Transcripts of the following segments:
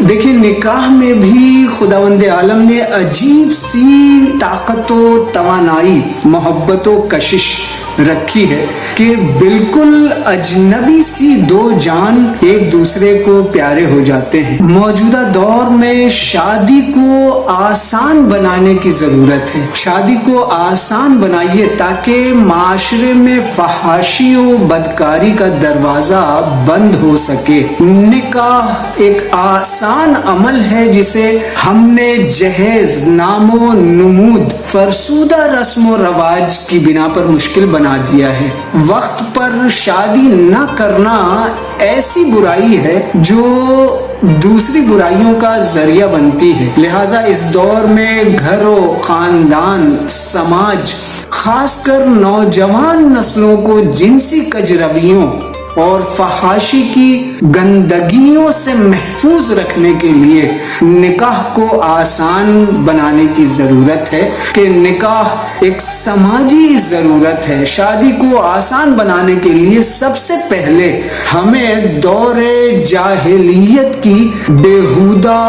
देखिए, निकाह में भी खुदावंद आलम ने अजीब सी ताकत व तवानाई, मोहब्बत व कशिश रखी है कि बिल्कुल अजनबी सी दो जान एक दूसरे को प्यारे हो जाते हैं। मौजूदा दौर में शादी को आसान बनाने की जरूरत है। शादी को आसान बनाइए ताकि माशरे में फहाशी और बदकारी का दरवाजा बंद हो सके। निकाह एक आसान अमल है जिसे हमने जहेज, नामो नमूद, फरसूदा रस्म व रवाज की बिना पर मुश्किल बना दिया है। वक्त पर शादी न करना ऐसी बुराई है जो दूसरी बुराइयों का जरिया बनती है। लिहाजा इस दौर में घरों, खानदान, समाज, खासकर नौजवान नस्लों को जिनसी कजरवियों और फहाशी की गंदगियों से महफूज रखने के लिए निकाह को आसान बनाने की जरूरत है कि निकाह एक समाजी जरूरत है। शादी को आसान बनाने के लिए सबसे पहले हमें दौरे जाहिलियत की बेहुदा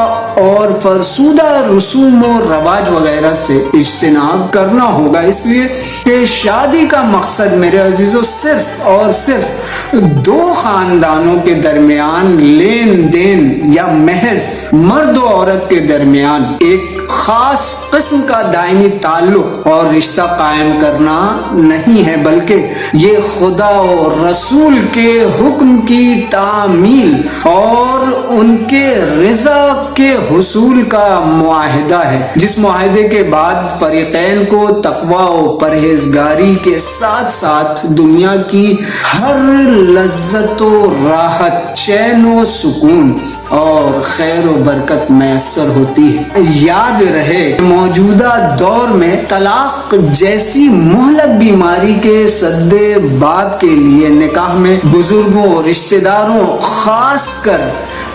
और फरसूदा रसूम और रवाज वगैरह से इज्तिनाब करना होगा, इसलिए कि शादी का मकसद मेरे अजीजों सिर्फ और सिर्फ दो खानदानों के दरमियान लेन देन या महज मर्द और औरत के दरमियान एक खास किस्म का दायमी ताल्लुक और रिश्ता कायम करना नहीं है, बल्कि ये खुदा और रसूल के हुक्म की तामील और उनके रिजा के हुसूल का मुआहिदा है, जिस मुआहिदे के बाद फरीकैन को तकवा और परहेजगारी के साथ साथ दुनिया की हर लज्जत व राहत, चैन व सुकून और खैर व बरकत मैसर होती है। याद रहे, मौजूदा दौर में तलाक जैसी मुहलक बीमारी के सद्दे बाब के लिए निकाह में बुजुर्गों, रिश्तेदारों, खासकर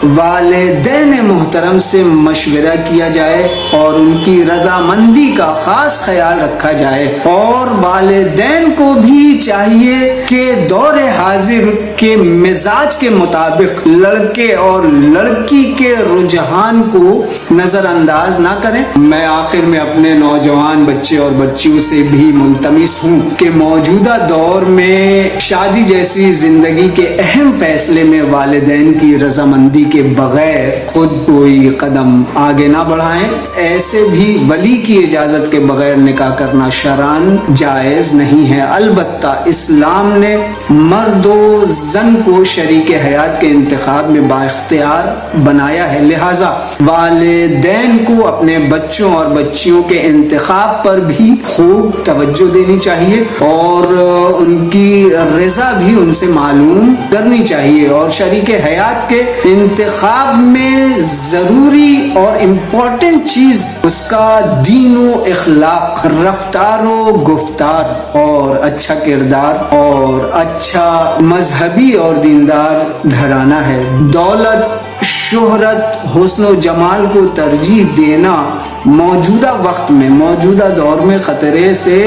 वालिदैन मोहतरम से मशवरा किया जाए और उनकी रजामंदी का खास ख्याल रखा जाए। और वालिदैन को भी चाहिए कि दौरे हाजिर के मिजाज के मुताबिक लड़के और लड़की के रुझान को नजरअंदाज ना करें। मैं आखिर में अपने नौजवान बच्चे और बच्चियों से भी मुल्तमिस हूँ कि मौजूदा दौर में शादी जैसी जिंदगी के अहम फैसले में वालिदैन की रजामंदी के बगैर खुद कोई कदम आगे ना बढ़ाएं। ऐसे भी वली की इजाजत के बगैर निकाह करना शरान जायज नहीं है। अलबत्ता इस्लाम ने मर्द व जन को शरीके हयात के इंतखाब में बाइख्तियार बनाया है, लिहाजा वालिदैन को अपने बच्चों और बच्चियों के इंतखाब पर भी खूब तवज्जो देनी चाहिए और उनकी रजा भी उनसे मालूम करनी चाहिए। और शरीके हयात के इंतखाब में जरूरी और इम्पोर्टेंट चीज उसका दीन व इखलाक, रफ्तार व गुफ्तार और अच्छा किरदार और अच्छा मजहबी और दीनदार घराना है। दौलत, शोहरत, हुस्न व जमाल को तरजीह देना मौजूदा वक्त में, मौजूदा दौर में खतरे से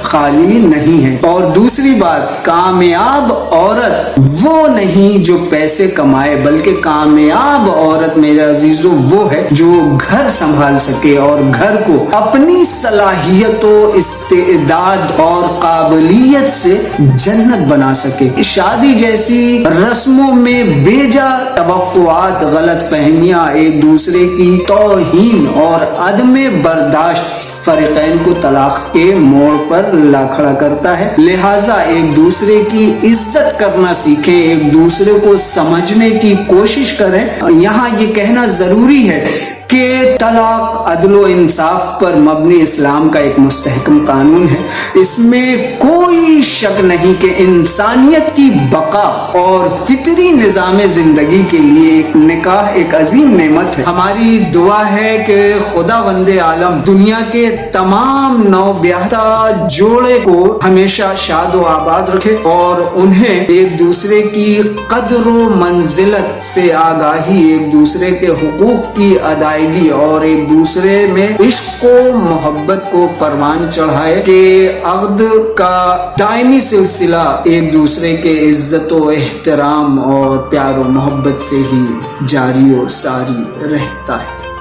खाली नहीं है। और दूसरी बात, कामयाब औरत वो नहीं जो पैसे कमाए, बल्कि कामयाब औरत मेरे अजीजों वो है जो घर संभाल सके और घर को अपनी सलाहियतों, इस्तेदाद और काबिलियत से जन्नत बना सके। शादी जैसी रस्मों में बेजा तवक्कुआत, गलत फहमियां, एक दूसरे की तौहीन और में बर्दाश्त फरीकैन को तलाक के मोड़ पर ला खड़ा करता है। लिहाजा एक दूसरे की इज्जत करना सीखें, एक दूसरे को समझने की कोशिश करें। यहाँ ये कहना जरूरी है कि तलाक अदल व इंसाफ पर मबनी इस्लाम का एक मुस्तहकम कानून है। इसमें कोई शक नहीं कि इंसानियत की बका और फितरी निजाम जिंदगी के लिए एक निकाह एक अजीम नेमत है। हमारी दुआ है कि खुदावंद आलम दुनिया के तमाम नौब्याहता जोड़े को हमेशा शाद व आबाद रखे और उन्हें एक दूसरे की कद्र व मंजिलत से आगाही, एक दूसरे के हुकूक की अदायगी और एक दूसरे में इश्क को, मोहब्बत को परवान चढ़ाए कि अक़्द का दायमी सिलसिला एक दूसरे के इज्जत عزت و احترام اور پیار و محبت سے ہی جاری و ساری رہتا ہے.